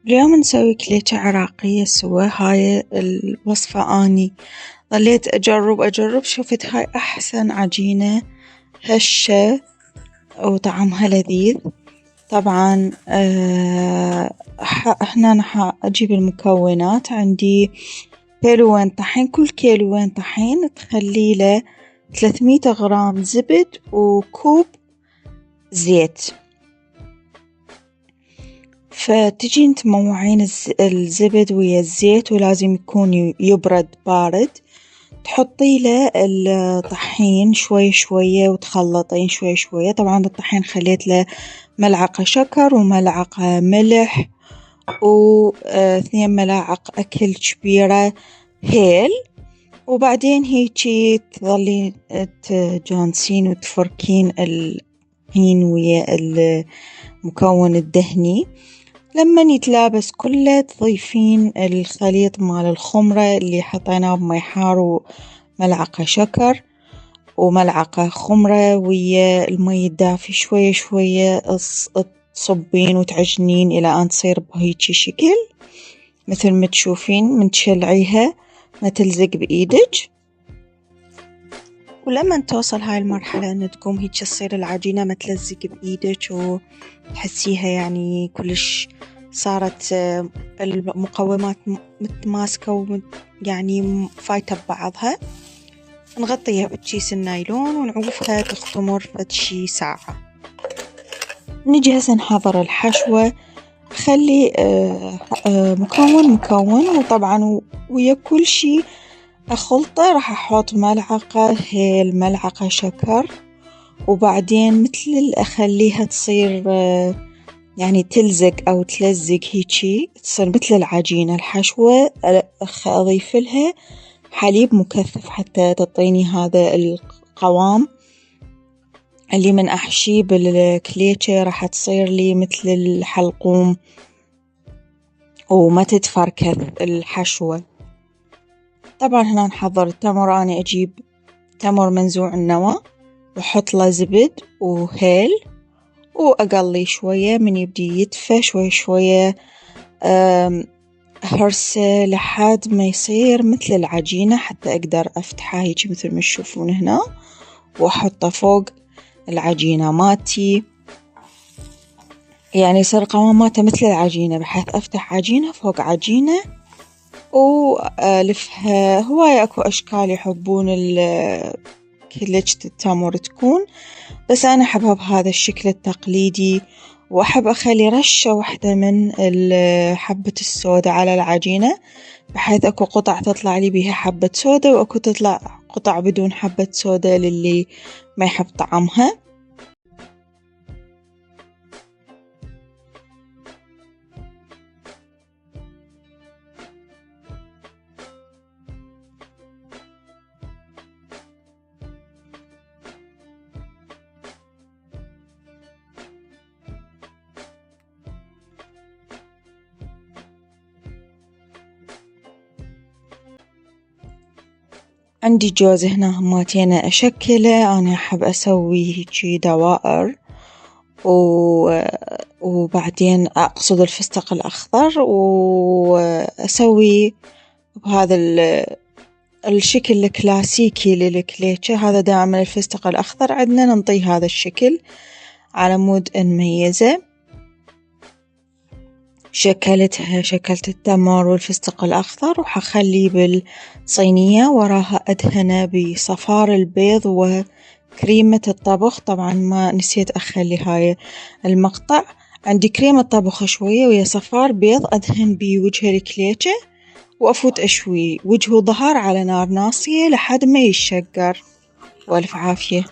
اليوم نسوي كليتشة عراقية سوا. هاي الوصفة أني ظليت أجرب شفت هاي أحسن عجينة هشة وطعمها لذيذ. طبعا هنا راح أجيب المكونات. عندي كيلوين طحين، كل كيلوين طحين تخلي له 300 غرام زبد وكوب زيت. فتجين تموعين الزبد ويا الزيت، ولازم يكون يبرد بارد. تحطي له الطحين شوي شوية وتخلطين شوي شوية. طبعا الطحين خليت له ملعقة شكر وملعقة ملح و2 ملاعق أكل كبيرة هيل. وبعدين هيجي تظلين تجانسين وتفركين الطحين ويا المكون الدهني. لما يتلابس كله تضيفين الخليط مال الخمرة اللي حطيناه بمي حار وملعقة شكر وملعقة خمرة ويا المي الدافي شوية شوية تصبين وتعجنين إلى أن تصير بهيجي شكل مثل ما تشوفين. من تشلعيها ما تلزق بإيدك. ولما توصل هاي المرحلة أن تقوم هيك تصير العجينة ما تلزق بإيدك وتحسيها يعني كلش صارت المقومات متماسكة يعني فايتة ببعضها، نغطيها بكيس النايلون ونعوفها تختمر فشي ساعة. نجي هسه نحضر الحشوة. خلي مكون وطبعا ويا كل شي أخلطه راح أحط ملعقة هيل، ملعقة شكر، وبعدين مثل أخليها تصير يعني تلزق أو تلزق هيجي تصير مثل العجينة. الحشوة أضيف لها حليب مكثف حتى تعطيني هذا القوام اللي من أحشيه بالكليتشة راح تصير لي مثل الحلقوم وما تتفركث الحشوة. طبعا هنا نحضر التمر. أنا أجيب تمر منزوع النوى وحط له زبد وهيل وأقلي شوية. من يبدي يدفى شوي شوية هرسه لحد ما يصير مثل العجينة حتى أقدر أفتحه هيك مثل ما تشوفون هنا وأحطه فوق العجينة ماتي، يعني يصير قوام ماته مثل العجينة بحيث أفتح عجينة فوق عجينة وألفها. هواية أكو أشكال يحبون كليتشة التمر تكون، بس أنا أحبها بهذا الشكل التقليدي. وأحب أخلي رشة واحدة من حبة السودا على العجينة بحيث أكو قطع تطلع لي بيها حبة سودا وأكو تطلع قطع بدون حبة سودا للي ما يحب طعمها. عندي جوز هنا هماتين أشكله. أنا أحب أسوي هيجي دوائر وبعدين أقصد الفستق الأخضر وأسوي بهذا الشكل الكلاسيكي للكليتشة. هذا دائما الفستق الأخضر عندنا ننطيه هذا الشكل على مود نميزه. شكلت التمر والفستق الأخضر وحخلي بالصينية وراها أدهنه بصفار البيض وكريمة الطبخ. طبعا ما نسيت أخلي هاي المقطع. عندي كريمة طبخ شوية ويا صفار بيض أدهن بوجه الكليتشة وأفوت أشوي وجه وظهر على نار ناصية لحد ما يتشقر. والف عافية.